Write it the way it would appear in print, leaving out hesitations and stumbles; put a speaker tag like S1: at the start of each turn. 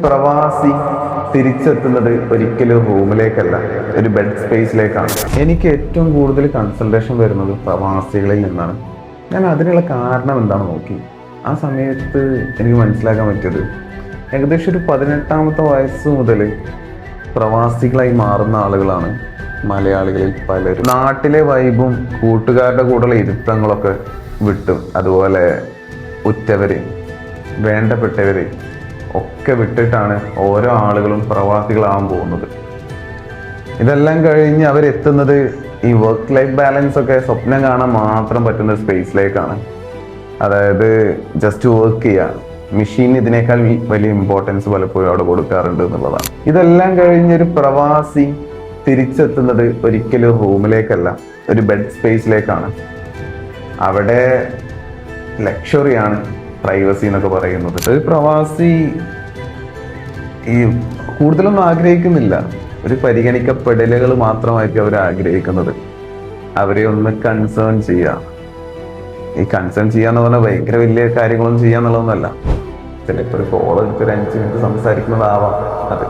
S1: പ്രവാസി തിരിച്ചെത്തുന്നത് ഒരിക്കലും റൂമിലേക്കല്ല, ഒരു ബെഡ് സ്പേസിലേക്കാണ്. എനിക്ക് ഏറ്റവും കൂടുതൽ കൺസൾട്ടേഷൻ വരുന്നത് പ്രവാസികളിൽ നിന്നാണ്. ഞാൻ അതിനുള്ള കാരണം എന്താണെന്ന് നോക്കി. ആ സമയത്ത് എനിക്ക് മനസ്സിലാക്കാൻ പറ്റിയത്, ഏകദേശം ഒരു 18ാമത്തെ വയസ്സ് മുതൽ പ്രവാസികളായി മാറുന്ന ആളുകളാണ് മലയാളികളിൽ പലരും. നാട്ടിലെ വൈബും കൂട്ടുകാരുടെ കൂടെയുള്ള ഇരുത്തങ്ങളൊക്കെ വിട്ടും, അതുപോലെ ഉറ്റവര്, വേണ്ടപ്പെട്ടവര് ഒക്കെ വിട്ടിട്ടാണ് ഓരോ ആളുകളും പ്രവാസികളാവാൻ പോകുന്നത്. ഇതെല്ലാം കഴിഞ്ഞ് അവരെത്തുന്നത് ഈ വർക്ക് ലൈഫ് ബാലൻസ് ഒക്കെ സ്വപ്നം കാണാൻ മാത്രം പറ്റുന്ന സ്പേസിലേക്കാണ്. അതായത് ജസ്റ്റ് വർക്ക് ചെയ്യുക. മെഷീൻ ഇതിനേക്കാൾ വലിയ ഇമ്പോർട്ടൻസ് പലപ്പോഴും അവിടെ കൊടുക്കാറുണ്ട് എന്നുള്ളതാണ്. ഇതെല്ലാം കഴിഞ്ഞൊരു പ്രവാസി തിരിച്ചെത്തുന്നത് ഒരിക്കലും റൂമിലേക്കല്ല, ഒരു ബെഡ് സ്പേസിലേക്കാണ്. അവിടെ ലക്ഷറിയാണ് പ്രൈവസി എന്നൊക്കെ പറയുന്നത്. ഒരു പ്രവാസി ഈ കൂടുതലൊന്നും ആഗ്രഹിക്കുന്നില്ല, ഒരു പരിഗണിക്കപ്പെടലുകൾ മാത്രമായിരിക്കും അവർ ആഗ്രഹിക്കുന്നത്. അവരെ ഒന്ന് കൺസേൺ ചെയ്യുക. ഈ കൺസേൺ ചെയ്യാന്ന് പറഞ്ഞാൽ ഭയങ്കര വലിയ കാര്യങ്ങളൊന്നും ചെയ്യാന്നുള്ളതൊന്നുമല്ല. ചിലപ്പോൾ ഒരു കോൾ എടുത്ത് ഒരു 5 മിനിറ്റ് സംസാരിക്കുന്നതാവാം അത്.